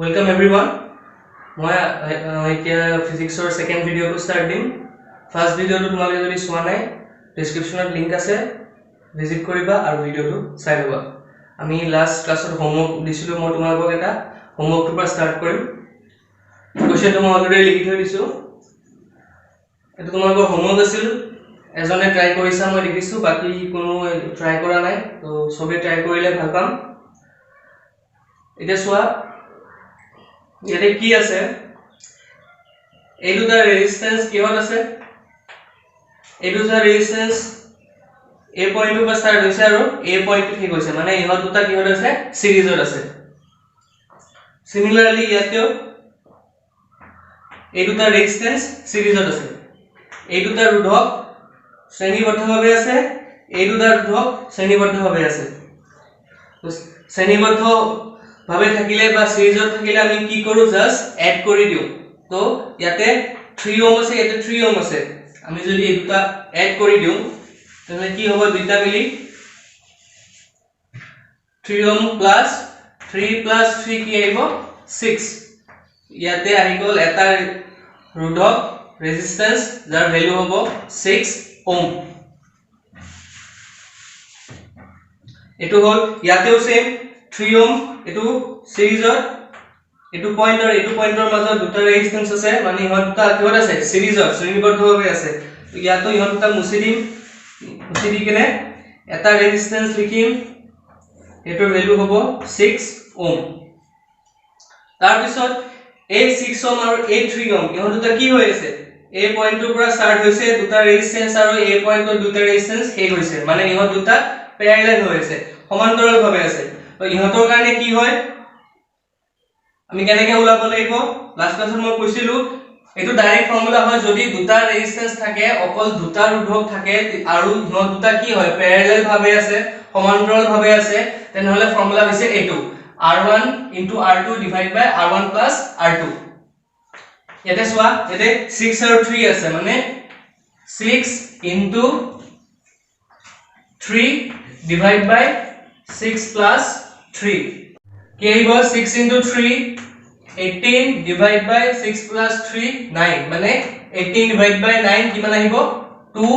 Welcome everyone. মই এতিয়া ফিজিক্সৰ second ভিডিওটো স্টাৰ্ট দিম। ফাৰ্স্ট ভিডিওটো তোমালোকে যদি চোৱা নাই ডেসক্ৰিপচনত লিংক আছে, ভিজিট কৰিবা আৰু ভিডিওটো চাই ল'বা। আমি লাষ্ট ক্লাছত হোমৱৰ্ক দিছিলো, মই তোমালোকক এটা হোমৱৰ্কটোৰ পৰা স্টাৰ্ট কৰিম। কোৱেশ্চনটো মই অলৰেডি লিখি থৈ দিছো। এটা তোমালোকৰ হোমৱৰ্ক আছিল, এজনে ট্ৰাই কৰিছা মই দেখিছো, বাকি কোনো ট্ৰাই কৰা নাই, তো সবে ট্ৰাই কৰিলে ভাল পাম। এতিয়া চোৱা ইয়াতে কি আছে, এই দুটা ৰেজিস্ট্যান্স কিহত আছে, এই দুটা ৰেজিস্ট্যান্স এ পয়েন্টৰ পৰা স্টাৰ্ট হৈছে আৰু এ পয়েন্ট ঠিক হৈছে, মানে ইহত দুটা কিহত আছে, সিৰিজত আছে। সিমিলাৰলি ইয়াতেও এই দুটা ৰেজিস্ট্যান্স সিৰিজত আছে। এই দুটা ৰোধক শ্ৰেণীবদ্ধভাৱে আছে, এই দুটা ৰোধক শ্ৰেণীবদ্ধভাৱে আছে। শ্ৰেণীবদ্ধ ভাবে থাকিলে বা সিৰিজত থাকিলে আমি কি কৰো, জাস্ট এড কৰি দিও। তো ইয়াতে 3 ওহম আছে, ইয়াতে 3 ওহম আছে, আমি যদি এই দুটা এড কৰি দিও তাহলে কি হ'ব, দুটা মিলি 3 ওহম প্লাস 3 প্লাস 3 কি আহিব, 6। ইয়াতে আহি গল এটা ৰোধক ৰেজিস্ট্যান্স যাৰ ভ্যালু হ'ব 6 ওহম। এটো হল ইয়াতেও সেম 3 ওহম, এটো সিরিজত, এটো পয়েন্ট আৰু এটো পয়েন্টৰ মাজত দুটা ৰেজিস্ট্যান্স আছে, মানে ইহত দুটা কিহত আছে, সিৰিজত শ্ৰেণীবদ্ধভাৱে আছে। তো ইয়াতো ইহত দুটা মুছি দিম, মুছি দি কেনে এটা ৰেজিস্ট্যান্স লিখিম, এটোৰ ভ্যালু হ'ব 6 ওহম। তাৰ পিছত এই 6 ওহম আৰু এই 3 ওহম ইহত দুটা কি হৈ আছে, এ পয়েন্টৰ পৰা স্টাৰ্ট হৈছে দুটা ৰেজিস্ট্যান্স আৰু এ পয়েন্টৰ দুটা ৰেজিস্ট্যান্স শেষ হৈছে, মানে ইহত দুটা প্যাৰালাল হৈ আছে, সমান্তৰালভাৱে আছে। তো ইহতৰ কাৰণে কি হয়, আমি কেনেকৈ ওলাব লাগিব, লাষ্ট ক্লাছত মই কৈছিলো এটো ডাইৰেক্ট ফৰ্মুলা হয়, যদি দুটা ৰেজিস্ট্যান্স থাকে, অকল দুটা ৰোধক থাকে আৰু ইহত দুটা কি হয়, প্যাৰালাল ভাৱে আছে, সমান্তৰালভাৱে আছে, তেনেহলে ফৰ্মুলা হৈছে এটো R1 * R2 ডিভাইড বাই R1 + R2। ইয়াতে চোৱা, ইয়াতে 6 আৰু 3 আছে, মানে 6 * 3 ডিভাইড বাই 6 + 3 কি আহিব, 6 * 3 18 ডিভাইড বাই 6 + 3 9, মানে 18 ডিভাইড বাই 9 কিমান আহিব, 2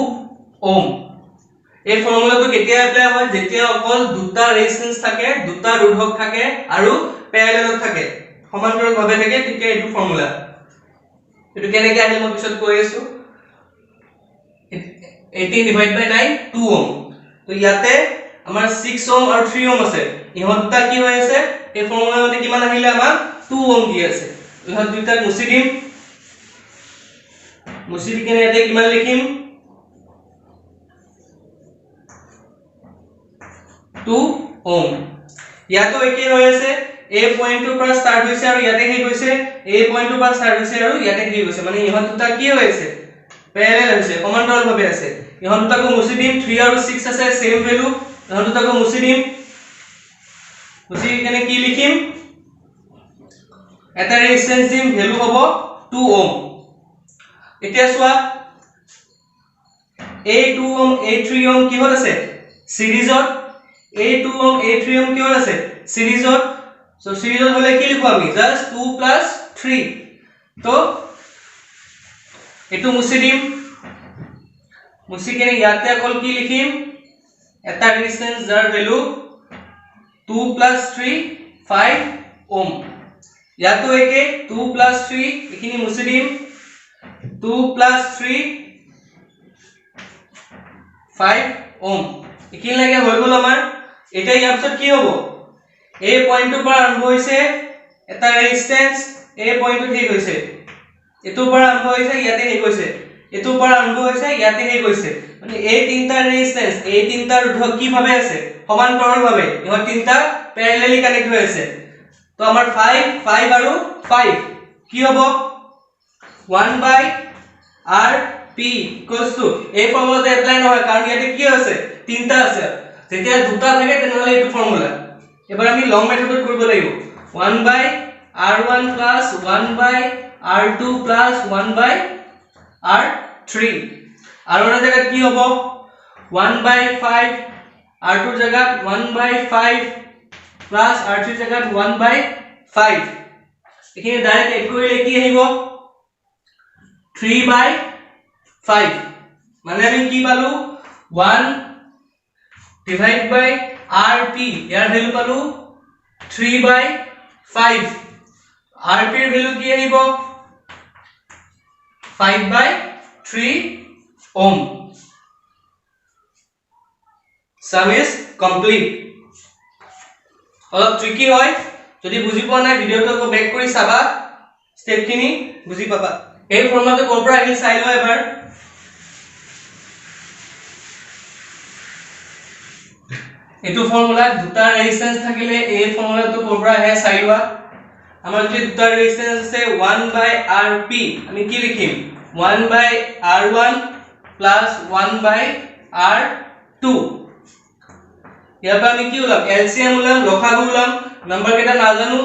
ওহম। এই ফৰ্মুলাটো কেতিয়া এপ্লাই হয়, যেতিয়া অকল দুটা ৰেজিস্ট্যান্স থাকে, দুটা ৰোধক থাকে আৰু প্যাৰালালত থাকে, সমান্তৰালভাৱে থাকে, তেতিয়া এইটো ফৰ্মুলা। এটো কেনেকৈ আহিল মই পিছত কৈ আছো। 18 ডিভাইড বাই 9 2 ওহম। তো ইয়াতে আমাৰ 6 ওহম আৰু 3 ওহম আছে, ইহত দুটা কি হৈ আছে, এই ফৰ্মুলা মতে কিমান আহিলে, আমাৰ 2 ওহম দি আছে। ইহত দুটা মুছি দিম, মুছি দি কেনে ইয়াতে কিমান লিখিম, 2 ওহম। ইয়াতো একে হৈ আছে, এ পয়েন্টৰ পৰা স্টাৰ্ট হৈছে আৰু ইয়াতে শেষ হৈছে, এ পয়েন্টৰ পৰা স্টাৰ্ট হৈছে আৰু ইয়াতে শেষ হৈছে, মানে ইহত দুটা কি হৈ আছে, প্যাৰালাল হৈছে, সমান্তৰালভাৱে আছে। ইহত দুটাকো মুছি দিম, 3 আৰু 6 আছে সেম ভ্যালু, ইহত দুটাকো মুছি দিম, মুছি কেনে কি লিখিম, এটা ৰেজিস্ট্যান্স দিম, ভ্যালু হ'ব 2 ওহম। এতিয়া চোৱা, এই 2 ওহম এই 3 ওহম কিহত আছে, সিরিজত, এই 2 ওহম এই 3 ওহম কিহত আছে, সিরিজত। সো সিরিজত হলে কি লিখো, আমি জাস্ট 2 + 3। তো এটো মুছি দিম, মুছি কেনে ইয়াতে অকল কি লিখিম, এটা ৰেজিস্ট্যান্স যাৰ ভ্যালু 2 + 3 5 ওহম। ইয়াতো একে 2 + 3, এখিনি মুছি দিম, 2 + 3 5 ওহম। এখিনি লাগে হৈ গল আমাৰ। এটা ইয়াৰ পিছত কি হ'ব, এই পয়েন্টৰ পৰা আৰম্ভ হৈছে এটা ৰেজিস্ট্যান্স, এই পয়েন্টত শেষ হৈছে, এটোৰ পৰা আৰম্ভ হৈছে ইয়াতে শেষ হৈছে, এটোৰ পৰা আৰম্ভ হৈছে ইয়াতে শেষ হৈছে, মানে এই তিনটা ৰেজিস্ট্যান্স, এই তিনটা ৰোধক কি ভাবে আছে, সমান্তৰালভাৱে, ইহত তিনটা প্যাৰালালি কানেক্ট হৈ আছে। তো আমাৰ 5 5 আৰু 5 কি হ'ব, 1/rp এই ফৰ্মুলাটো এপ্লাই নহয়, কাৰণ ইয়াতে কি আছে, তিনটা আছে, যেতিয়া দুটা থাকে তেনেহলে এইটো ফৰ্মুলা। এবাৰ আমি লং মেথডত কৰিব লাগিব, 1/r1 + 1/r2 + 1/r3। r1 এর জায়গাত কি হ'ব, 1/5, r2 জায়গাত 1/5 + r3 জায়গাত 1/5, এখানে ডাইরেক্ট এড কৰিলে কি আহিব 3/5 মানে আমি কি পালো 1 ডিভাইড বাই rp ইয়াৰ ভ্যালু পালো 3/5 rp এর ভ্যালু কি আহিব 5/3 ohm sum is complete অলপ ট্ৰিকি হয় যদি বুজি পোৱা নাই ভিডিওটো আকৌ ব্যাক কৰি চাবা স্টেপ খিনি বুজি পাবা এই ফৰ্মুলাটো কোৰ পৰা আহিল চাই লোৱা এবাৰ এটো ফৰ্মুলা দুটা ৰেজিস্ট্যান্স থাকিলে এই ফৰ্মুলাটো কোৰ পৰা আহে চাই লোৱা আমাৰ যদি দুটা ৰেজিস্ট্যান্স আছে 1/rp আমি কি লিখিম 1/r1 1/r2 ইয়াৰ পৰা আমি কি উলাম এলসিএম উলাম লসাগু উলাম নাম্বার কেটা না জানো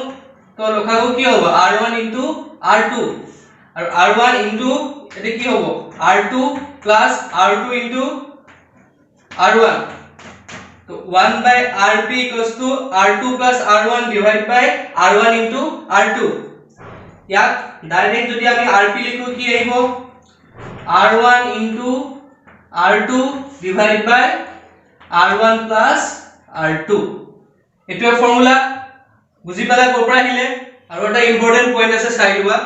তো লসাগু কি হ'ব r1 * r2 আৰু r1 এতে কি হ'ব r2 + r2 * r1 তো 1/rp = r2 + r1 / r1 * r2 ইয়াক ডাইরেক্ট যদি আমি rp লিখো কি আহিব r1 * r2 / r1 + r2 এটো ফর্মুলা বুজি পালা কোৰ পৰা আহিলে আৰু এটা ইম্পৰ্টেন্ট পইণ্ট আছে চাই লোৱা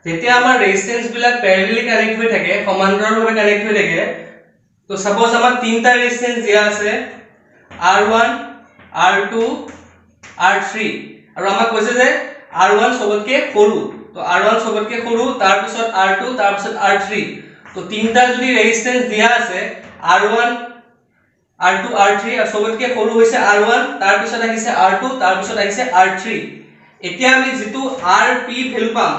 যেতিয়া আমাৰ ৰেজিস্ট্যান্স বিলাক প্যাৰালালি কানেক্ট হৈ থাকে সমান্তৰালভাৱে কানেক্ট হৈ থাকে তো সাপোজ আমাৰ তিনটা ৰেজিস্ট্যান্স দিয়া আছে r1 r2 r3 আৰু আমাক কৈছে যে r1 সবতকে সৰু তো r1 সবতকে সৰু তাৰ পিছত r2 তাৰ পিছত r3 তো তিনটা যদি ৰেজিস্ট্যান্স দিয়া আছে r1 r2 r3 আৰু সবতকে সৰু হৈছে r1 তাৰ পিছত আহিছে r2 তাৰ পিছত আহিছে r3 এতিয়া আমি যেটো rp ভ্যালু পাম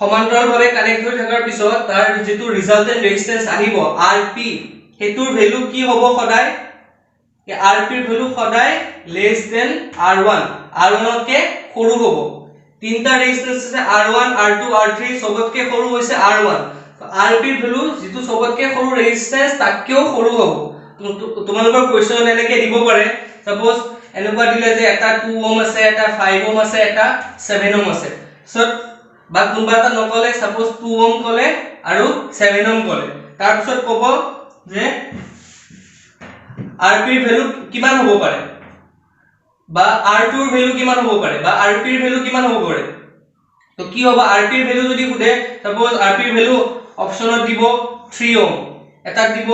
সমান্তৰালভাৱে কানেক্ট হৈ থকাৰ পিছত তাৰ যেটো ৰিজাল্টেন্ট ৰেজিস্ট্যান্স আহিব rp হেতুৰ ভ্যালু কি হ'ব সদায় যে rp এৰ ভ্যালু সদায় লেস দেন r1 r1 কে সৰু হ'ব তিনটা ৰেজিস্ট্যান্স আছে r1 r2 r3 সবতকে সৰু হৈছে r1 তো rp এৰ ভ্যালু যেটো সবতকে সৰু ৰেজিস্ট্যান্স তাককেও সৰু হ'ব তোমালোকৰ কোৱেশ্চন এনেকে দিব পাৰে সাপোজ এনেকুৱা দিলে যে এটা 2 ওহম আছে এটা 5 ওহম আছে এটা 7 ওহম আছে সো বা কোনবা এটা নকলে সাপোজ 2 ওহম কলে আৰু 7 ওহম কলে তাৰ পিছত ক'ব যে rp এৰ ভ্যালু কিমান হ'ব পাৰে বা r2 এৰ ভ্যালু কিমান হ'ব পাৰে বা rp এৰ ভ্যালু কিমান হ'ব পাৰে তো কি হ'ব rp এর ভ্যালু যদি খুদে সাপোজ rp এর ভ্যালু অপশনত দিব 3 ওহম এটা দিব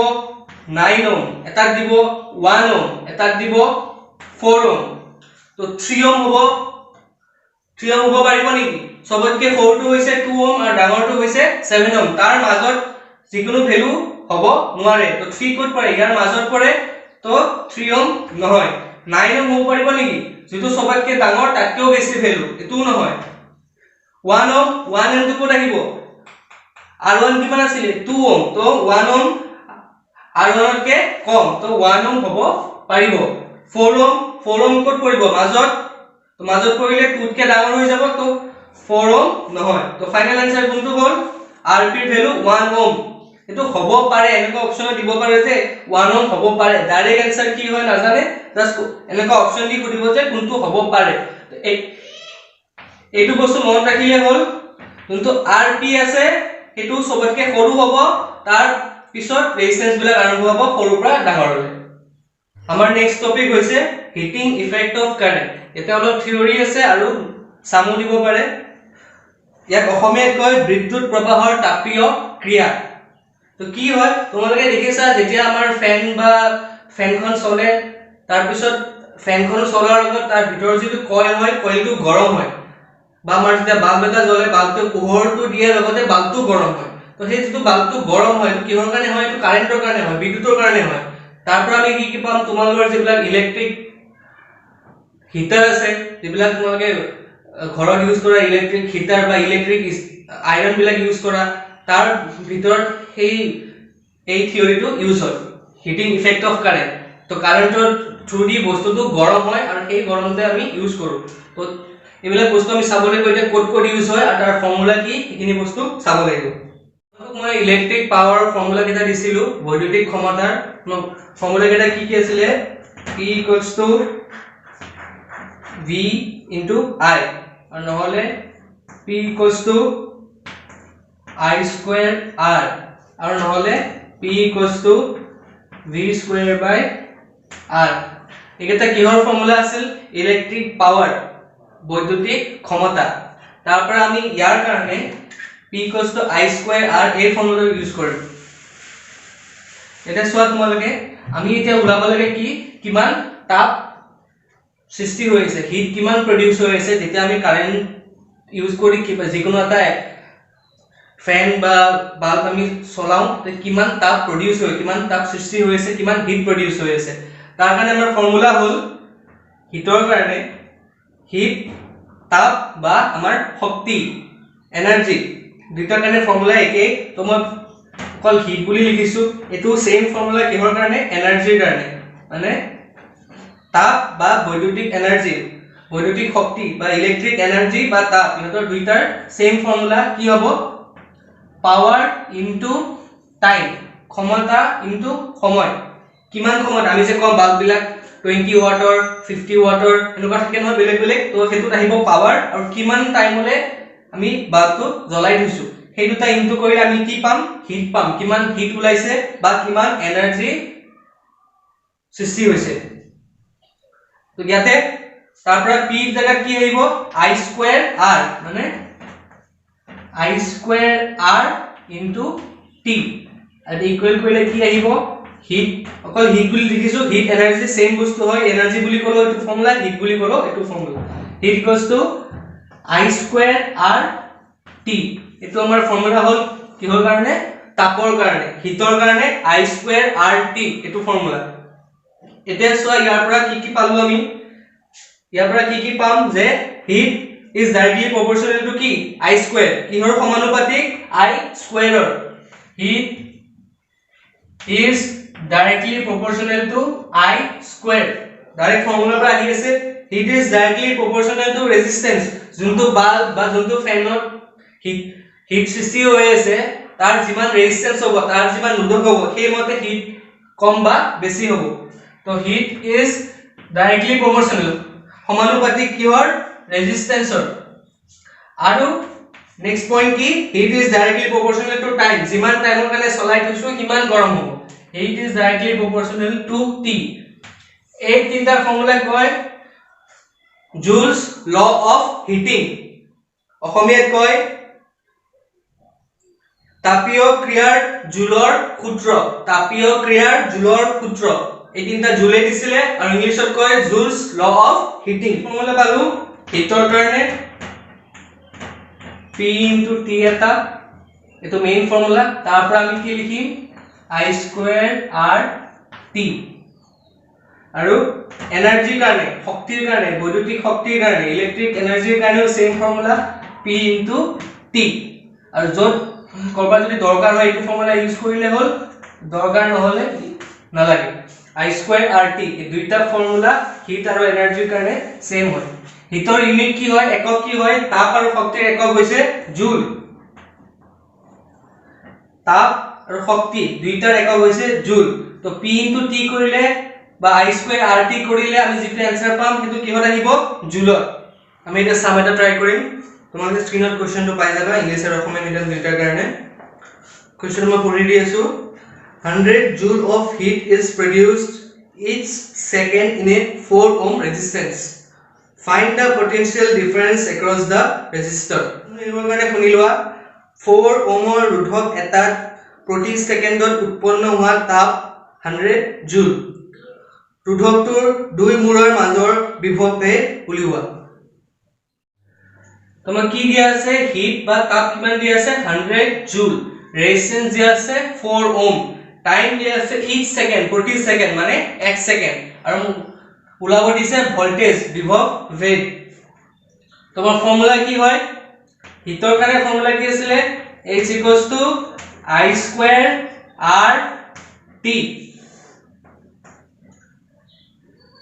9 ওহম এটা দিব 1 ওহম এটা দিব 4 ওহম তো 3 ওহম হ'ব পাৰিব নেকি সবতকে সৰুটো হৈছে 2 ওহম আৰু ডাঙৰটো হৈছে 7 ওহম তাৰ মাজত যিকোনো ভ্যালু হ'ব নোৱাৰে তো 3 ক'ত পৰে ইয়াৰ মাজত পৰে তো 3 ওহম নহয় 9 ওহম হ'ব পাৰিব নেকি যেটো সবতকে ডাঙৰ তাতকেও বেছি ভ্যালু এটো নহয় 1 ওহম 1 ওহম ক'ত আহিব r1 কিমান আছিল 2 ওহম তো 1 ওহম r1 কে কম তো 1 ওহম হ'ব পাৰিব 4 ওহম ক'ত পৰিব মাজত তো মাজত পৰিলে 2 কে ডাঙৰ হৈ যাব তো 4 ওহম নহয় তো ফাইনাল আনসার কোনটো হ'ল rp এর ভ্যালু 1 ওহম এটো হ'ব পাৰে এনেকা অপচন দিব পাৰে যে 1 ওহম হ'ব পাৰে ডাইৰেক্ট আনসার কি হয় নাজানে জাস্ট এনেকা অপচন দি খুদিব যে কোনটো হ'ব পাৰে এইটো বস্তু মনত ৰাখিলে হ'ল কিন্তু rp আছে এটো সবতকে সৰু হ'ব তাৰ পিছত ৰেজিস্ট্যান্স বিলাক আৰম্ভ হ'ব সৰুৰ পৰা ডাঙৰলৈ আমাৰ নেক্সট টপিক হৈছে হিটিং ইফেক্ট অফ কাৰেন্ট এটা অলপ থিওৰি আছে আৰু সামু দিব পাৰে ইয়াক অসমীয়াত কয় বিদ্যুৎ প্ৰবাহৰ তাপীয় ক্ৰিয়া তো কি হয় তোমালোকে দেখিছা যেতিয়া আমাৰ ফেন বা ফেনখন চলে তাৰ পিছত ফেনখন চলাৰ আগত তাৰ ভিতৰৰ যেটো কইল হয় কইলটো গৰম হয় বা আমাৰ যেতিয়া বাল্ব এটা জ্বলে বাল্বটো পোহৰটো দিয়াৰ লগতে বাল্বটো গৰম হয় তো সেই যেটো বাল্বটো গৰম হয় কিহৰ কাৰণে হয় এটো কাৰেন্টৰ কাৰণে হয় বিদ্যুতৰ কাৰণে হয় তাৰ পৰা আমি কি পাম তোমালোকৰ যেবিলাক ইলেক্ট্ৰিক হিটাৰ আছে যেবিলাক তোমালোকে ঘৰত ইউজ কৰা ইলেক্ট্ৰিক হিটাৰ বা ইলেক্ট্ৰিক আইৰন বিলাক ইউজ কৰা তাৰ ভিতৰত এই থিওৰিটো ইউজ হয় হিটিং ইফেক্ট অফ কাৰেন্ট তো কাৰেন্টৰ থ্ৰু দি বস্তুটো গৰম হয় আৰু সেই গৰমতে আমি ইউজ কৰো তো এবিলাক বস্তু আমি চাবলৈ গৈ কোড ইউজ হয় আৰু তাৰ ফৰ্মুলা কি এখিনি বস্তু চাব লাগিব মই ইলেক্ট্ৰিক পাৱাৰ ফৰ্মুলা কেটা দিছিলো বৈদ্যুতিক ক্ষমতাৰ ফৰ্মুলা কেটা কি আছিল P = V * I আৰু নহলে P equals to I square R আৰু নহলে P equals to V square by R একেটা কিহৰ ফৰ্মুলা আছিল ইলেক্ট্ৰিক পাৱাৰ বৈদ্যুতিক ক্ষমতা তাৰ পৰা আমি ইয়াৰ কাৰণে P equals to I square R এই ফৰ্মুলা ইউজ কৰিম এটা সোৱা তোমালকে আমি এতিয়া উলাব লাগে কি কিমান তাপ সৃষ্টি হৈছে হিট কিমান প্ৰডিউস হৈছে যেতিয়া আমি কারেন্ট ইউজ করি কি যিকোনো এটা ফ্যান বা বাল্ব আমি চলাও তে কিমান তাপ প্ৰডিউস হয় কিমান তাপ সৃষ্টি হৈছে কিমান হিট প্ৰডিউস হৈছে তাৰ কাৰণে আমাৰ ফৰ্মুলা হল হিটৰ কাৰণে হিট তাপ বা আমাৰ শক্তি এনাৰ্জি দুইটাৰ কাৰণে ফৰ্মুলা একে তো মই কল হিট বুলি লিখিছো এটো সেম ফৰ্মুলা কিহৰ কাৰণে এনাৰ্জিৰ কাৰণে মানে তাপ বা বৈদ্যুতিক এনাৰ্জি বৈদ্যুতিক শক্তি বা ইলেক্ট্ৰিক এনাৰ্জি বা তাপ ইহঁতৰ দুইটাৰ সেম ফৰ্মুলা কি হ'ব পাৱাৰ ইনটু টাইম ক্ষমতা ইনটু সময় কিমান সময়ত আমি যে কম বাল্ব বিলাক 20 ওয়াটৰ 50 ওয়াটৰ এনেকুৱা থাকে নহয় বেলেগ বেলেগ তো হেতু আহিব পাৱাৰ আৰু কিমান টাইমলে আমি বাল্বটো জ্বলাই থৈছো সেই দুটা ইনটু কৰিলে আমি কি পাম হিট পাম কিমান হিট ওলাইছে বা কিমান এনাৰ্জি সৃষ্টি হৈছে তো ইয়াতে তাৰ পৰা p ৰ জায়গাত কি আহিব I স্কয়াৰ r মানে I square r into t আৰু ইকুৱেল কৰিলে কি আহিব হিট অকল হিট বুলি লিখিছো হিট এনাৰ্জি সেম বস্তু হয় এনাৰ্জি বুলি কলো এটো ফৰ্মুলা হিট বুলি কলো এটো formula heat equals to I square r t এটো আমাৰ ফৰ্মুলা হল কিহৰ কাৰণে তাপৰ কাৰণে হিটৰ কাৰণে I স্কয়াৰ r t এটো ফৰ্মুলা এতিয়া সোৱা ইয়াৰ পৰা কি পালো আমি ইয়াৰ পৰা কি পাম যে heat is directly proportional to কি I স্কয়াৰ কিহৰ সমানুপাতিক I স্কয়াৰৰ heat is directly proportional to I square direct formula পৰা আহি আছে heat is directly proportional to resistance যোনটো বাল্ব বা যোনটো ফ্যানৰ হিট সৃষ্টি হৈ আছে তাৰ যিমান ৰেজিস্ট্যান্স হ'ব তাৰ যিমান নোধক হ'ব সেই মতে হিট কম বা বেছি হ'ব তো হিট is directly proportional সমানুপাতিক কিহৰ ৰেজিস্ট্যান্সৰ আৰু নেক্সট পইণ্ট কি heat is directly proportional to time যিমান টাইমৰ কাৰণে চলাই থৈছো কিমান গৰম হ'ব heat is directly proportional to t এই তিনটা ফৰ্মুলা কয় জুলস ল অফ হিটিং অসমীয়াত কয় তাপীয় ক্ৰিয়াৰ জুলৰ সূত্ৰ তাপীয় ক্ৰিয়াৰ জুলৰ সূত্ৰ এই তিনটা জুলে দিছিলে আৰু ইংলিছত কয় joules law of heating formula পালো হিটৰ কাৰণে P into T এটা এটো মেইন ফৰ্মুলা তাৰ পৰা আমি কি লিখিম I স্কয়াৰ R T আৰু এনাৰ্জি কাৰণে শক্তিৰ কাৰণে বৈদ্যুতিক শক্তিৰ কাৰণে ইলেক্ট্ৰিক এনাৰ্জিৰ কাৰণেও same formula P into T আৰু যত কৰবা যদি দৰকাৰ হয় এই ফৰ্মুলা ইউজ কৰিলে হল দৰকাৰ নহলে নালাগে I স্কয়াৰ R T এই দুইটা ফৰ্মুলা হিট আৰু এনাৰ্জিৰ কাৰণে সেম হয় হিটৰ ইউনিট কি হয় একক কি হয় তাপ আৰু শক্তিৰ একক হৈছে জুল তাপ আৰু শক্তি দুইটাৰ একক হৈছে জুল তো P into T কৰিলে বা I স্কয়াৰ R T কৰিলে আমি যেটো आंसर পাম হেতু কিহত আহিব জুলত আমি এটা সাম এটা ট্রাই কৰিম তোমালোকে স্ক্ৰিনত কোৱেশ্চনটো পাই যাবা ইংলিশ আৰু অসমীয়া মিডিয়াম দুইটাৰ কাৰণে কোৱেশ্চন মই পঢ়ি দি আছো 100 joule of heat is produced each second in a 4 ohm resistance find the potential difference across the resistor এইবোৰ কাৰণে শুনি লোৱা 4 ohmৰ ৰোধক এটা প্ৰতি সেকেন্ডত উৎপন্ন হোৱা তাপ 100 জুল ৰোধকটোৰ দুই মূৰৰ মাজৰ বিভৱে উলিওৱা তোমাক কি দিয়া আছে হিট বা তাপ কিমান দিয়া আছে 100 জুল ৰেজিস্ট্যান্স দিয়া আছে 4 ওহম টাইম দিয়া আছে each second প্ৰতি সেকেন্ড মানে 1 সেকেন্ড আৰু উলাব দিছে ভোল্টেজ বিভৱ ভেদ তোমাৰ ফৰ্মুলা কি হয় হিটৰ কাৰণে ফৰ্মুলা কি আছিল H = I square R T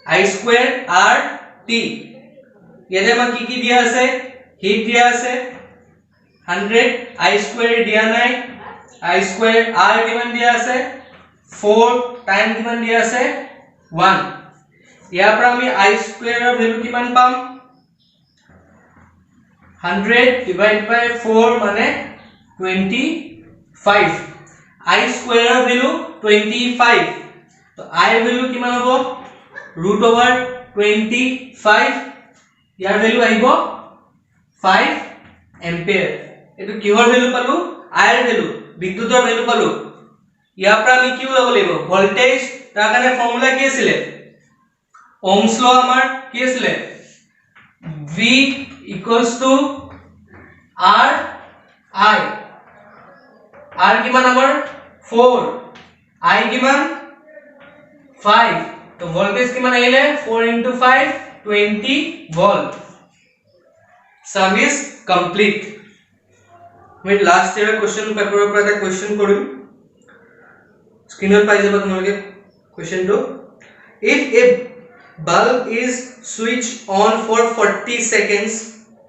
I square R T ইয়াতে আমাক কি দিয়া আছে হিট দিয়া আছে 100 I স্কয়াৰ দিয়া নাই I স্কয়াৰ R কিমান দিয়া আছে 4 টাইম কিমান দিয়া আছে 1 ইয়াৰ পৰা আমি I স্কয়াৰৰ ভ্যালু কিমান পাম 100 divided by 4 মানে 25 I square value 25 তো I value কিমান হ'ব root over 25 ইয়াৰ value আহিব 5 ampere এটো কিহৰ value পালো I ৰ value বিদ্যুতৰ value পালো ইয়াৰ পৰা আমি কি ওলাব লাগিব ভোল্টেজ তাৰ কাৰণে ফৰ্মুলা কি আছিল ohms law আমাৰ কি আছিল V equals to R I R কিমান আমাৰ 4 I কিমান 5 তো ভোল্টেজ কিমান আহিলে 4 into 5 20 volt sum is complete আমি লাস্ট ইয়াৰ কোশ্চেন পেপাৰৰ পৰা এটা কোশ্চেন কৰিম স্ক্ৰিনত পাই যাব তোমালোকে কোশ্চেনটো if a bulb is switched on for 40 seconds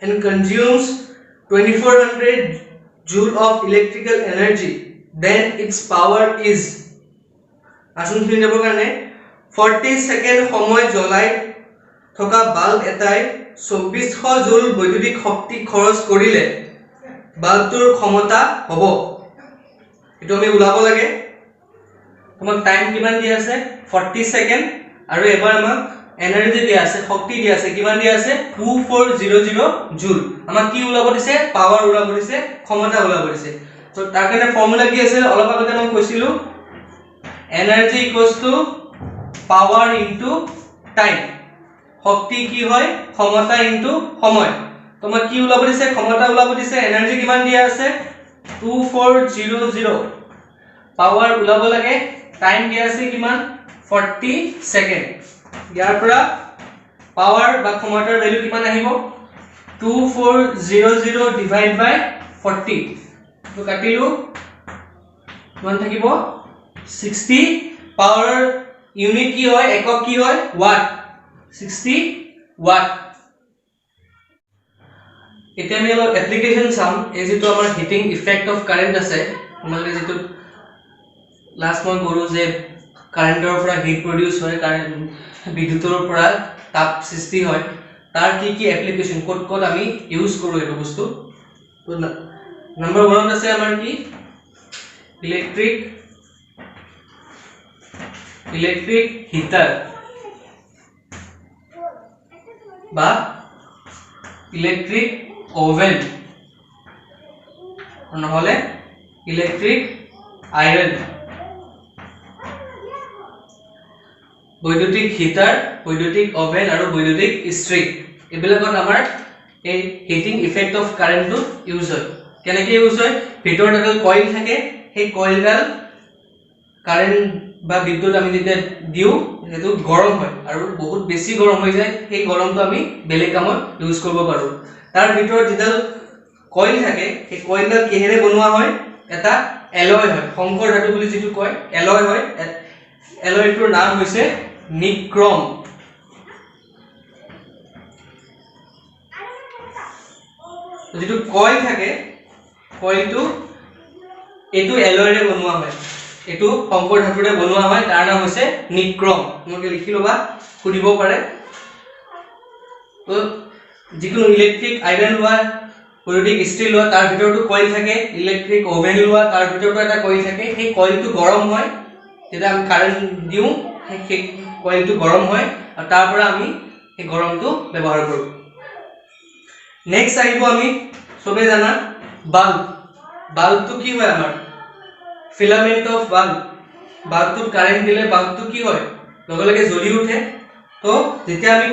and consumes 2400 joule of electrical energy then its power is আসুন শুনিব কাৰণে 40 সেকেন্ড সময় জ্বলাই থকা বাল্ব এটাই 2400 জুল বৈদ্যুতিক শক্তি খৰচ কৰিলে বাল্বটোৰ ক্ষমতা হ'ব এটো আমি উলাব লাগে তোমাক টাইম কিমান দিয়া আছে 40 সেকেন্ড আৰু এবাৰ আমাক এনাৰ্জি দিয়া আছে শক্তি দিয়া আছে কিমান দিয়া আছে 2400 জুল আমাক কি উলাব দিছে পাৱাৰ উলাব দিছে ক্ষমতা উলাব দিছে তো তাৰ কাৰণে ফৰ্মুলা কি আছে অলপ আগতে মই কৈছিলো energy equals to power into time শক্তি কি হয় ক্ষমতা ইনটু সময় তোমাক কি উলাব দিছে ক্ষমতা উলাব দিছে এনাৰ্জি কিমান দিয়া আছে 2400 পাৱাৰ উলাব লাগে টাইম দিয়া আছে কিমান 40 সেকেন্ড ইয়াৰ পৰা পাৱাৰ বা ক্ষমতাৰ ভ্যালু কিমান আহিব 2400 ডিভাইড বাই 40 তো কাটিলো কিমান থাকিব 60 পাৱাৰ ইউনিট কি হয় একক কি হয় ওয়াট 60 ওয়াট এতিয়া আমি অলপ এপ্লিকেশন চাম এই যেটো আমাৰ হিটিং ইফেক্ট অফ কাৰেন্ট আছে মানে যেটো লাস্ট মই কৰো যে কাৰেন্টৰ পৰা হিট প্ৰডিউস হয় কাৰেন্ট বিদ্যুতৰ পৰা তাপ সৃষ্টি হয় তাৰ কি কি এপ্লিকেশন কোড কোড আমি ইউজ কৰো এটো বস্তু তো নাম্বাৰ 1 আছে আমাৰ কি ইলেকট্ৰিক হিটাৰ বা ইলেকট্ৰিক ওভেন নহলে ইলেকট্ৰিক আয়ৰন বৈদ্যুতিক হিটাৰ বৈদ্যুতিক ওভেন আৰু বৈদ্যুতিক ইস্ত্ৰি এবিলাকত আমাৰ এই heating effect of current to use হয় কেনেকৈ ইউজ হয় ভিতৰত এটা কইল থাকে সেই কইলডাল কাৰেন্ট বা বিদ্যুৎ আমি যেতিয়া দিও যেটো গৰম হয় আৰু বহুত বেছি গৰম হৈ যায় সেই গৰমটো আমি বেলেগ কামত ইউজ কৰিব পাৰো তাৰ ভিতৰত যেডাল কইল থাকে সেই কইলডাল কিহেৰে বনোৱা হয় এটা এলয় হয় সংকৰ ধাতু বুলি যেটো কয় এলয় হয় এলয়টোৰ নাম হৈছে নিক্ৰম যেটো কইল থাকে কইলটো এটো এলয়ৰে বনোৱা হয় এটো সংকৰ ধাতুৰে বনোৱা হয় তাৰ নাম হৈছে নিক্ৰম তোমাক লিখি লবা খুদিব পাৰে তো যিকোনো ইলেকট্ৰিক আয়ৰন লোৱা বৈদ্যুতিক ইস্ত্ৰি লোৱা তাৰ ভিতৰটো কইল থাকে ইলেকট্ৰিক ওভেন লোৱা তাৰ ভিতৰটো এটা কইল থাকে সেই কইলটো গৰম হয় যেতিয়া আমি কাৰেন্ট দিও সেই কইলটো গৰম হয় আৰু তাৰ পৰা আমি এই গৰমটো ব্যৱহাৰ কৰো নেক্সট আহিব আমি সবে জানা বাল্বটো কি হয় আমাৰ filament of bulb bulb current দিলে bulb কি হয় লগে লগে জ্বলি উঠে তো যেতিয়া আমি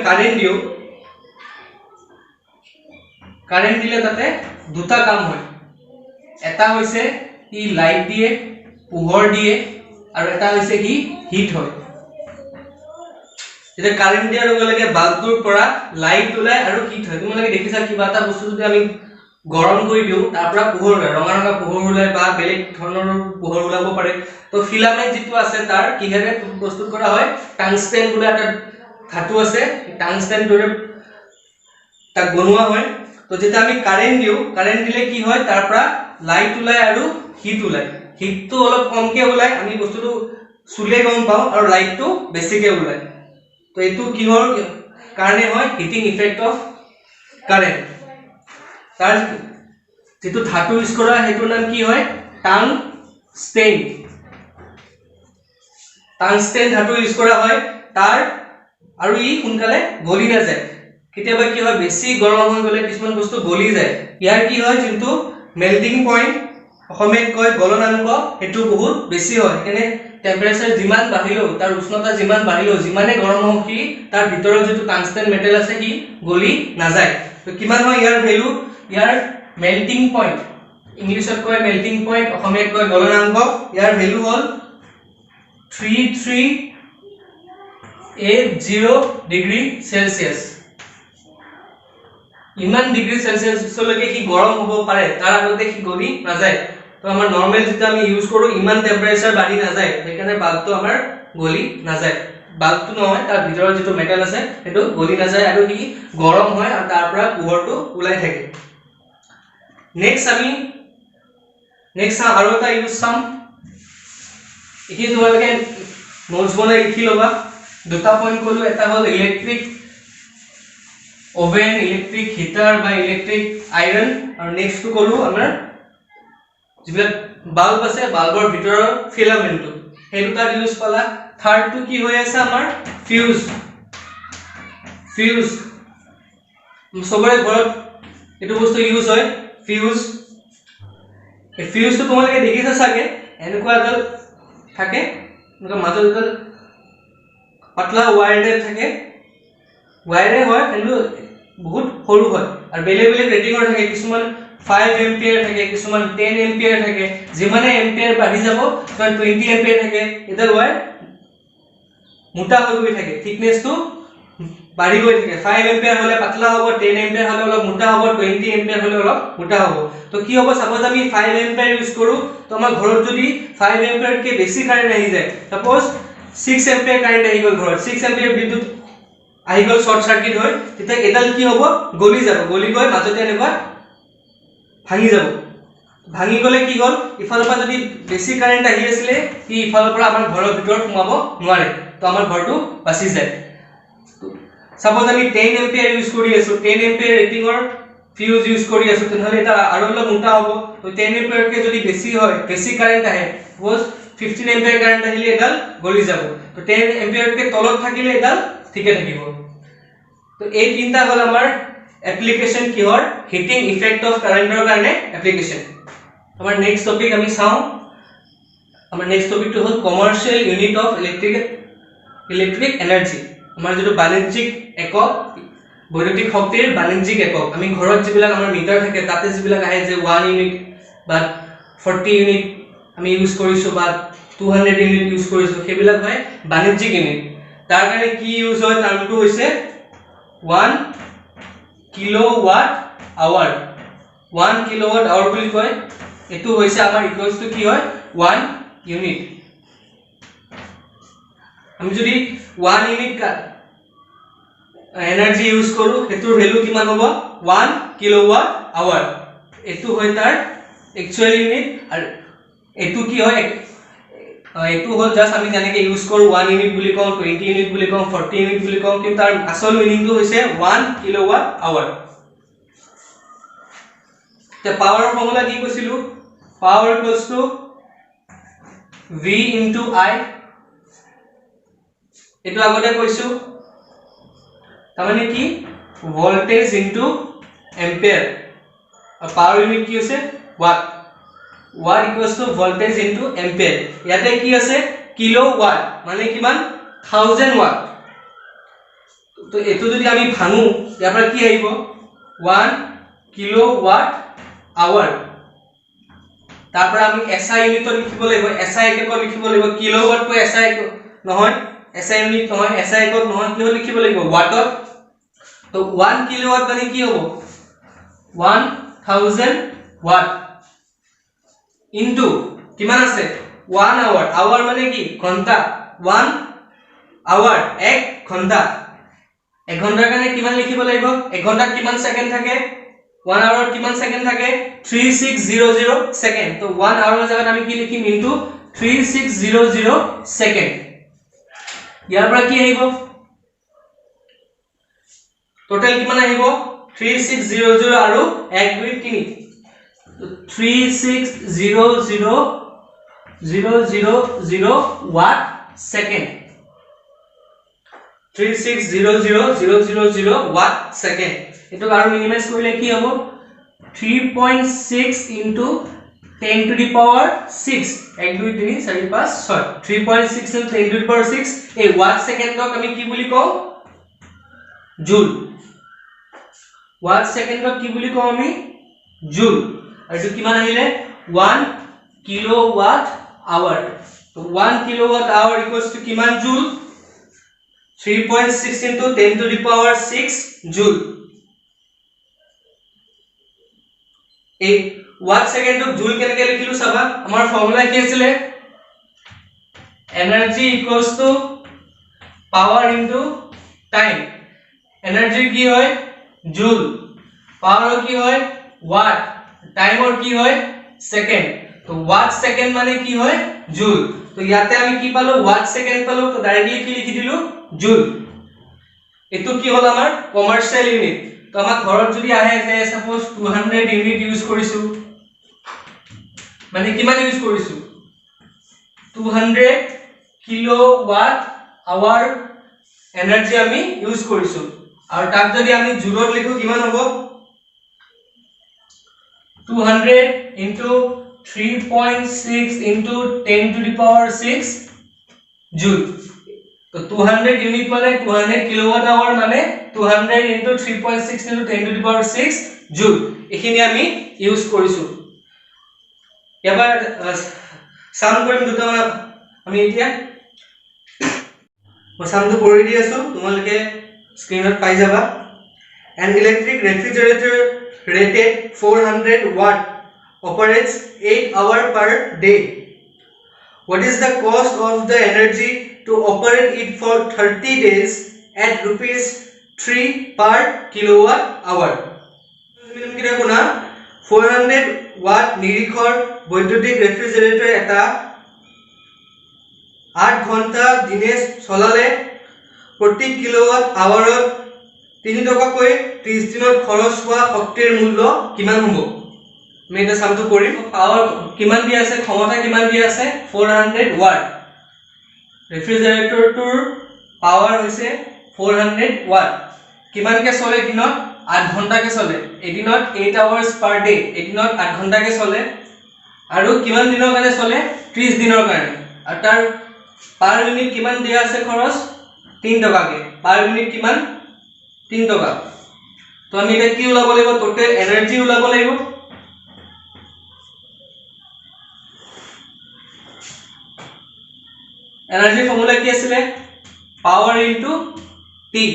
কারেন্ট দিলে তাতে দুটা কাম হয় এটা হৈছে ই লাইট দিয়ে পোহৰ দিয়ে আৰু এটা হৈছে কি হিট হয় যেতিয়া কাৰেন্ট দিয়াৰ লগে লগে বাল্বটোৰ পৰা লাইট ওলাই আৰু হিট হয় তোমালোকে দেখিছা কিবা এটা বস্তু যদি আমি গৰম কৰি দিও তাৰ পৰা পোহৰ ওলাই ৰঙা ৰঙা পোহৰ ওলাই বা বেলেগ ধৰণৰ পোহৰ ওলাব পাৰে তো ফিলামেন্ট যেটো আছে তাৰ কিহেৰে প্ৰস্তুত কৰা হয় টাংস্টেন বুলি এটা ধাতু আছে টাংস্টেন দৰে তাক বনোৱা হয় তো যেটা আমি কাৰেন্ট দিলে কি হয় তাৰ পৰা লাইট ওলাই আৰু হিট ওলাই হিটটো অলপ কমকে ওলাই আমি বস্তুটো চুলে গম পাও আৰু লাইটটো বেছিকে ওলাই তো এটো কিহৰ কাৰণে হয় হিটিং ইফেক্ট অফ কাৰেন্ট তাৰ যেটো ধাতু ইউজ কৰা হেতুৰ নাম কি হয় টাংস্টেন ধাতু ইউজ কৰা হয় তাৰ আৰু ই সোনকালে গলি না যায় কেতিয়াবা কি হয় বেছি গৰম হৈ গলে কিছুমান বস্তু গলি যায় ইয়াৰ কি হয় যেটো মেল্টিং পইণ্ট অসমীয়াত কয় গলনাংক হেতু বহুত বেছি হয় এনে টেম্পারেচার যিমান বাঢ়িলো তাৰ উষ্ণতা যিমান বাঢ়িলো যিমানে গৰম হওক কি তাৰ ভিতৰত যেটো কনস্ট্যান্ট মেটেল আছে কি গলি না যায় তো কিমান হয় ইয়াৰ ভ্যালু ইয়াৰ মেল্টিং পইণ্ট ইংলিছত কয় মেল্টিং পইণ্ট অসমীয়াত কয় গলনাংক ইয়াৰ ভ্যালু হল 3380 ডিগ্ৰী সেলসিয়াস ইমান ডিগ্ৰী সেলসিয়াসলৈকে কি গৰম হ'ব পাৰে তাৰ আগতে কি গলি না যায় তো আমাৰ নৰমাল যেটা আমি ইউজ কৰো ইমান টেম্পাৰেচাৰ বাঢ়ি না যায় সেইকাৰণে বাল্বটো আমাৰ গলি না যায় বাল্বটো নহয় তাৰ ভিতৰত যেটো মেটাল আছে হেতু গলি না যায় আৰু কি গৰম হয় আৰু তাৰ পৰা পোহৰটো ওলাই থাকে নেক্সট আৰু এটা ইউজ চাম একি তোমালোকে নোটস বনাই লিখি লবা দুটা পইণ্ট কলো এটা হল ইলেক্ট্ৰিক ওভেন ইলেক্ট্ৰিক হিটাৰ বা ইলেক্ট্ৰিক আইৰন আৰু নেক্সট কলো আমাৰ যিবিলাক বাল্ব আছে বাল্বৰ ভিতৰৰ ফিলামেন্টটো এই দুটা ইউজ পালা থাৰ্ড টু কি হৈ আছে আমাৰ ফিউজ সবৰে ঘৰত এটো বস্তু ইউজ হয় ফিউজ এই ফিউজটো তোমালোকে দেখিছা চাগে এনেকুৱা এডাল থাকে এনেকুৱা মাজত এডাল পাতলা ওয়্যাৰ থাকে ওয়্যাৰে হয় কিন্তু বহুত সৰু হয় আৰু বেলেগ বেলেগ ৰেটিংৰ থাকে কিছুমান 5 এম্পিয়াৰ থাকে কিছুমান 10 এম্পিয়াৰ থাকে যিমানে এম্পিয়াৰ বাঢ়ি যাব কাৰণ 20 এম্পিয়াৰ থাকে এডাল ওয়্যাৰ মোটা হৈ গৈ থাকে থিকনেসটো বাঢ়ি গৈ থাকে 5 এম্পিয়াৰ হলে পাতলা হ'ব 10 এম্পিয়াৰ হলে অলপ মোটা হ'ব 20 এম্পিয়াৰ হলে অলপ মোটা হ'ব তো কি হ'ব সাপোজ আমি 5 এম্পিয়াৰ ইউজ কৰো তো আমাৰ ঘৰত যদি 5 এম্পিয়াৰ কে বেছি কাৰেন্ট আহি যায় সাপোজ 6 এম্পিয়াৰ কাৰেন্ট আহি গল ঘৰত 6 এম্পিয়াৰ বিদ্যুৎ আহি গল শৰ্ট সার্কিট হয় তেতিয়া এডাল কি হ'ব গলি যাব গলি গৈ মাজতে এনেকুৱা ভাঙি যাব ভাঙি গলে কি হল ইফালৰ পৰা যদি বেছি কাৰেন্ট আহি আছিল কি ইফালৰ পৰা আমাৰ ঘৰৰ ভিতৰত সোমাব নোৱাৰে তো আমাৰ ঘৰটো বাচি যায় সাপোজ আমি 10 এম্পিয়াৰ ইউজ কৰি আছো 10 এম্পিয়াৰ ৰেটিংৰ ফিউজ ইউজ কৰি আছো তেনেহলে এটা আৰু অলপ মোটা হ'ব তো 10 এম্পিয়াৰ কে যদি বেছি হয় বেছি কাৰেন্ট আহে সাপোজ 15 এম্পিয়াৰ কাৰেন্ট আহিলে এডাল গলি যাব তো 10 এম্পিয়াৰ কে তলত থাকিলে এডাল ঠিকে থাকিব তো এই তিনটা হল আমাৰ এপ্লিকেশন কিহৰ হিটিং ইফেক্ট অফ কাৰেন্টৰ কাৰণে এপ্লিকেশন আমাৰ নেক্সট টপিক আমি চাও আমাৰ নেক্সট টপিকটো হল commercial unit of electric energy আমাৰ যেটো বাণিজ্যিক একক বৈদ্যুতিক শক্তিৰ বাণিজ্যিক একক আমি ঘৰত যিবিলাক আমাৰ মিটাৰ থাকে তাতে যিবিলাক আহে যে 1 ইউনিট বা 40 ইউনিট আমি ইউজ কৰিছো বা 200 ইউনিট ইউজ কৰিছো সেইবিলাক হয় বাণিজ্যিক ইউনিট তাৰ কাৰণে কি ইউজ হয় টাৰ্মটো হৈছে 1 কিলোৱাট আৱাৰ 1 কিলোৱাট আৱাৰ বুলি কয় এটো হৈছে আমাৰ ইকুৱেলস টু কি হয় 1 ইউনিট আমি যদি 1 ইউনিট এনাৰ্জি ইউজ কৰো হেতুৰ ভ্যালু কিমান হ'ব 1 কিলোৱাট আৱাৰ এটো হয় তাৰ একচুয়াল ইউনিট আৰু এটো কি হয় এটো হল জাস্ট আমি জানেকে ইউজ কৰো 1 ইউনিট বুলি কম 20 ইউনিট বুলি কম 40 ইউনিট বুলি কম কিন্তু তাৰ আসল মিনিংটো হৈছে 1 কিলোৱাট আৱাৰ তে পাৱাৰৰ ফৰ্মুলা কি কৈছিলো power equals to v into i এটো আগতে কৈছো তাৰমানে কি ভোল্টেজ ইনটু এম্পিয়াৰ আৰু পাৱাৰ ইউনিট কি হৈছে watt watt equals to voltage into ampere ইয়াতে কি আছে কিলোৱাট মানে কিমান 1000 ওয়াট তো এটো যদি আমি ভাঙো ইয়াৰ পৰা কি আহিব 1 কিলোৱাট আৱাৰ তাৰ পৰা আমি এসআই ইউনিটত লিখিব লাগিব এসআই এককত লিখিব লাগিব কিলোৱাট কো এসআই নহয় এসআই ইউনিট নহয় এসআই একক নহয় কি লিখিব লাগিব ওয়াটত তো 1 কিলোৱাট মানে কি হ'ব 1000 ওয়াট ইনটু কিমান আছে 1 আৱাৰ আৱাৰ মানে কি ঘন্টা 1 আৱাৰ 1 ঘন্টা 1 ঘন্টাৰ কাৰণে কিমান লিখিব লাগিব 1 ঘন্টাত কিমান সেকেন্ড থাকে 1 আৱাৰত কিমান সেকেন্ড থাকে 3600 সেকেন্ড তো 1 আৱাৰৰ জায়গাত আমি কি লিখিম ইনটু 3600 সেকেন্ড ইয়াৰ পৰা কি আহিব টোটাল কিমান আহিব 3600 আৰু 1 2 3 3600,000 watt second 3600,000 watt second এটো আৰু মিনিমাইজ কৰিলে কি হ'ব 3.6 into 10 to the power 6 1 2 3 4 5 6 3.6 into 10 to the power 6 এই watt second ক আমি কি বুলি কওঁ জুল watt second ক কি বুলি কওঁ আমি জুল আৰু এটো কিমান আহিলে 1 kilowatt hour তো 1 kilowatt hour equals to কিমান জুল 3.6 into 10 to the power 6 joule এই watt second of joule কেনেকৈ লিখিলো চাবা আমাৰ ফৰ্মুলা কি আছিল energy equals to power into time energy কি হয় joule power কি হয় watt time or কি হয় second তো watt second মানে কি হয় joule তো ইয়াতে আমি কি পালো watt second পালো তো ডাইৰেক্টলি কি লিখি দিলো joule এটো কি হল আমাৰ কমাৰ্শিয়াল ইউনিট তো আমাৰ ঘৰত যদি আহে যে সাপোজ 200 ইউনিট ইউজ কৰিছো মানে কিমান ইউজ কৰিছো 200 কিলোৱাট আৱাৰ এনাৰ্জি আমি ইউজ কৰিছো আৰু তাক যদি আমি জুলত লিখো কিমান হ'ব 200 into 3.6 into 10 to the power 6 joule तो 200 यूनिट माने 200 किलोवाट आवर माने 200 into 3.6 into 10 to the power 6 joule এখিনি আমি ইউজ কৰিছো এবাৰ সাম কৰিম দুটা আমি এতিয়া মই সামটো কৰি দি আছো তোমালোকে স্ক্ৰিনত পাই যাবা an electric refrigerator rated 400 watt operates 8 hours per day what is the cost of the energy to operate it for 30 days at rupees 3 per kilowatt hour minimum কি দেখো না 400 watt নিৰিখৰ বৈদ্যুতিক ৰেফ্ৰিজাৰেটৰ এটা 8 ঘণ্টা দিনে চলালে প্ৰতি কিলোৱাট আৱাৰত 3 টকাকৈ 30 দিনত খৰচ হোৱা শক্তিৰ মূল্য কিমান হ'ব আমি এটা সামটো কৰিম পাৱাৰ কিমান দিয়া আছে ক্ষমতা কিমান দিয়া আছে 400 watt ৰেফ্ৰিজাৰেটৰটোৰ পাৱাৰ হৈছে 400 watt কিমান কে চলে দিনত 8 ঘণ্টা কে চলে এদিনত 8 hours per day এদিনত 8 ঘণ্টা কে চলে আৰু কিমান দিনৰ কাৰণে চলে 30 দিনৰ কাৰণে আৰু তাৰ পাৰ ইউনিট কিমান দিয়া আছে খৰচ 3 টকা কে পাৰ ইউনিট কিমান 3 টকা তো আমি এটা কি উলাব লাগিব টোটাল এনাৰ্জি উলাব লাগিব एनर्जी फॉर्मूला কি আছিল পাওয়াৰ ইনটু টি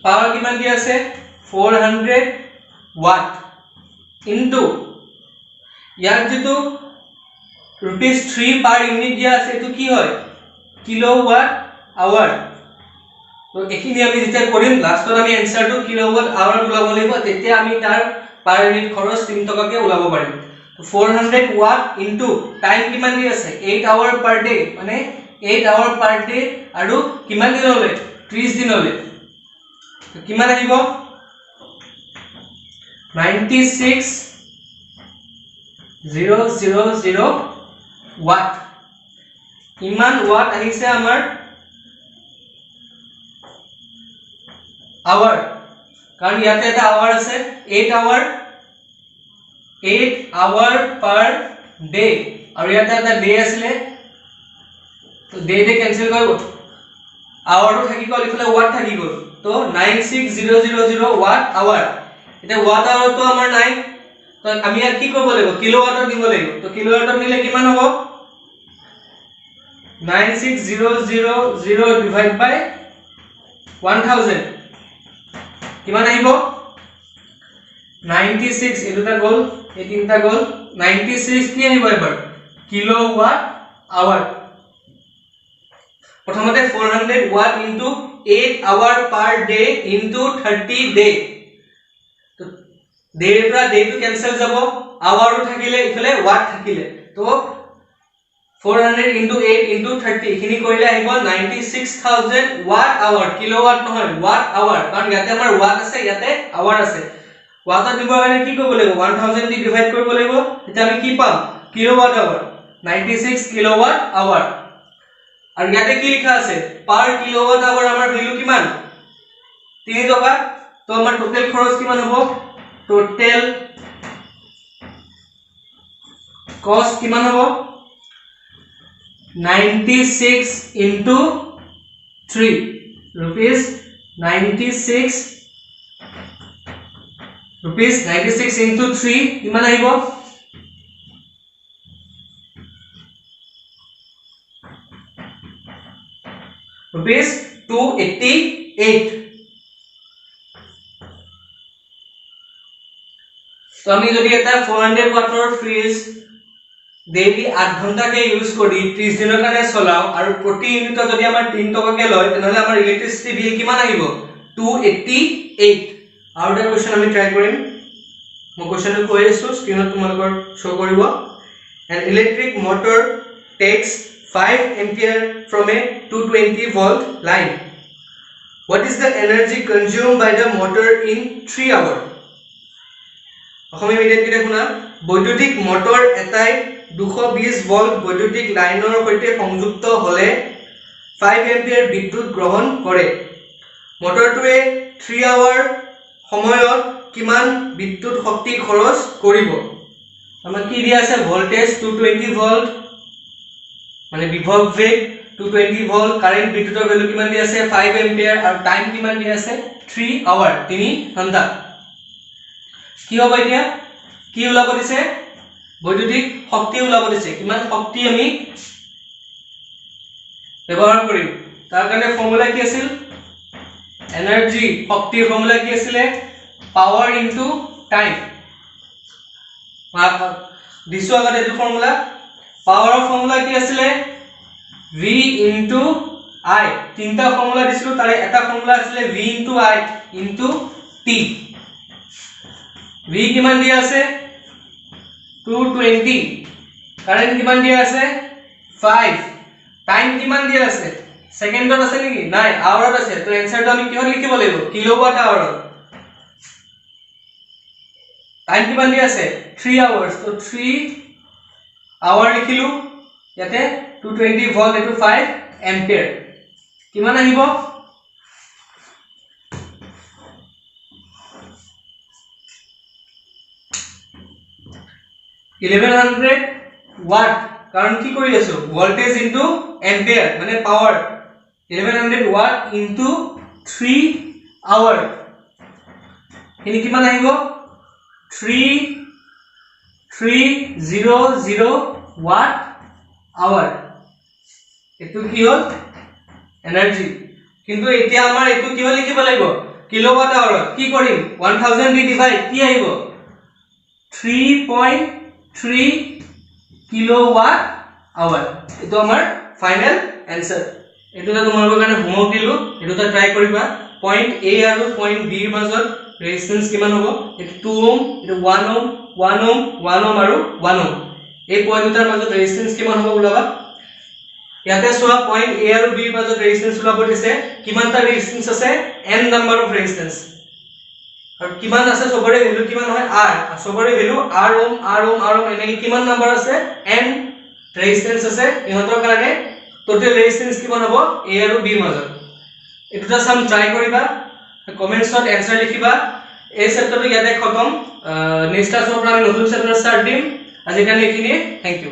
পাওয়াৰ কিমান দিয়া আছে 400 ওয়াট ইনটু ইয়াৰ যেটো रुपीस 3 পাৰ ইউনিট দিয়া আছে এটো কি হয় কিলোৱাট আৱাৰ তো এখিনি আমি যেতিয়া কৰিম লাষ্টত আমি আনসাৰটো কিলোৱাট আৱাৰ উলাব লাগিব তেতিয়া আমি তাৰ পাৰ ইউনিট খৰচ 3 টকাকে উলাব পাৰিম 400 watt into time কিমান দি আছে 8 hour per day মানে 8 hour per day আৰু কিমান দিন হলে 30 দিন হলে তো কিমান আহিব 96,000 watt ইমান ওয়াট আহিছে আমাৰ আৱাৰ কাৰণ ইয়াতে এটা আৱাৰ আছে 8 hour 8 hour per day और याता था डे আসলে তো ডে ডে ক্যান্সেল করব আওয়ার তো থাকি গল ইফালে ওয়াট থাকি গল তো 96000 ওয়াট আওয়ার এটা ওয়াট আওয়ার তো আমার নাই তো আমি আর কি করব লাগিব কিলোওয়াটত দিব লাগিব তো কিলোওয়াটত নিলে কিমান হ'ব 96000 ডিভাইড বাই 1000 কিমান আহিব 96 এটোটা গল এই তিনটা গল 96 কি আহিব এবাৰ কিলোৱাট আৱাৰ প্ৰথমতে 400 watt into 8 hour per day into 30 day তো ডে পৰা ডে টু ক্যান্সেল যাব আৱাৰো থাকিলে ইফালে ওয়াট থাকিলে তো 400 into 8 into 30 এখিনি কৰিলে আহিব 96000 watt hour কিলোৱাট নহয় watt hour কাৰণ ইয়াতে আমাৰ watt আছে ইয়াতে hour আছে watt দিব কাৰণে কি কৰিব লাগিব 1000 দি ডিভাইড কৰিব লাগিব তেতিয়া আমি কি পাম কিলোৱাট hour 96 কিলোৱাট hour আৰু ইয়াতে কি লিখা আছে পাৰ কিলোৱাট hour আমাৰ ভ্যালু কিমান 3 টকা তো আমাৰ টোটাল খৰচ কিমান হ'ব টোটাল কষ্ট কিমান হ'ব 96 into 3 rupees 96 into 3 কিমান আহিব rupees 288 তো আমি যদি এটা 400 ওয়াটৰ ফ্ৰিজ ডেইলি 8 ঘন্টা কে ইউজ কৰি 30 দিনৰ কাৰণে চলাও আৰু প্ৰতি ইউনিটত যদি আমাৰ 3 টকা কে লয় তেনহলে আমাৰ ইলেক্ট্ৰিসিটি বিল কিমান আহিব 288 আৰু এটা কোৱেশ্চন আমি ট্ৰাই কৰিম মই কোৱেশ্চনটো কৈ আছো স্ক্ৰিনত তোমালোকৰ শো কৰিব an electric motor takes 5 ampere from a 220 volt line what is the energy consumed by the motor in 3 hours অসমীয়া মিডিয়াম কিটা শুনা বৈদ্যুতিক মটৰ এটাই 220 ভোল্ট বৈদ্যুতিক লাইনৰ সৈতে সংযুক্ত হলে 5 এম্পিয়াৰ বিদ্যুৎ গ্ৰহণ কৰে মটৰটোৱে 3 আৱাৰ সময়ত কিমান বিদ্যুৎ শক্তি খৰচ কৰিব আমাৰ কি দিয়া আছে ভোল্টেজ 220 ভোল্ট মানে বিভব বেগ 220 ভোল্ট কারেন্ট বিদ্যুতৰ ভ্যালু কিমান দিয়া আছে 5 এম্পিয়াৰ আৰু টাইম কিমান দিয়া আছে 3 আৱাৰ 3 ঘণ্টা কি হ'ব এতিয়া কি ওলাব দিছে বৈদ্যুতিক শক্তি ওলাব দিছে কিমান শক্তি আমি ব্যৱহাৰ কৰিম তাৰ কাৰণে ফৰ্মুলা কি আছিল এনাৰ্জি শক্তিৰ ফৰ্মুলা কি আছিল পাৱাৰ ইনটু টাইম দিছো আগতে এই ফৰ্মুলা পাৱাৰৰ ফৰ্মুলা কি আছিল v ইনটু i তিনটা ফৰ্মুলা দিছিলো তাৰে এটা ফৰ্মুলা আছিল v into i into t v কিমান দিয়া আছে 220 কারেন্ট কিমান দিয়া আছে 5 টাইম কিমান দিয়া আছে সেকেন্ডত আছে নেকি নাই আৱাৰত আছে তো এনসাৰটো আমি কিহত লিখিব লাগিব কিলোৱাট আৱাৰত টাইম কিমান দিয়া আছে 3 আৱাৰ্স তো 3 আৱাৰ লিখিলো ইয়াতে 220 ভোল্ট এটো 5 এম্পিয়াৰ কিমান আহিব 1100 watt কাৰণ কি কৰি আছো ভোল্টেজ ইনটু এম্পিয়াৰ মানে পাৱাৰ 1100 watt ইনটু 3 আৱাৰ এনি কিমান আহিব 3300 watt hour এটো কি হল এনাৰ্জি কিন্তু এতিয়া আমাৰ এটো কি হল লিখিব লাগিব কিলোৱাট আৱাৰত কি কৰিম 1000 দি ডিভাইড কি আহিব 3.3 কিলোৱাট আৱাৰ এটো আমাৰ ফাইনাল আনসাৰ এটোটা তোমালোকৰ কাৰণে হোমৱৰ্ক দিলো এটোটা ট্ৰাই কৰিবা পয়েন্ট A আৰু পয়েন্ট B ৰ মাজত ৰেজিস্ট্যান্স কিমান হ'ব এটো 2 ওহম এটো 1 ওহম 1 ওহম 1 ওহম আৰু 1 ওহম এই পয়েন্ট দুটাৰ মাজত ৰেজিস্ট্যান্স কিমান হ'ব ওলাবা ইয়াতে সোৱা পয়েন্ট A আৰু B ৰ মাজত ৰেজিস্ট্যান্স ওলাব দিছে কিমানটা ৰেজিস্ট্যান্স আছে n নাম্বাৰ অফ ৰেজিস্ট্যান্স আৰু কিমান আছে সবৰে ভ্যালু কিমান হয় r সবৰে ভ্যালু r ওহম এনেকৈ কিমান নাম্বাৰ আছে n ৰেজিস্ট্যান্স আছে ইহঁতৰ কাৰণে টোটাল ৰেজিস্ট্যান্স কিমান হ'ব a আৰু b ৰ মাজত এটোটা সাম ট্ৰাই কৰিবা কমেন্টছত আনসাৰ লিখিবা এই চেপ্টাৰটো ইয়াতে খতম নেক্সট ক্লাছৰ পৰা আমি নতুন চেপ্টাৰ ষ্টাৰ্ট দিম আজি কাৰণে এইখিনি থ্যাংক ইউ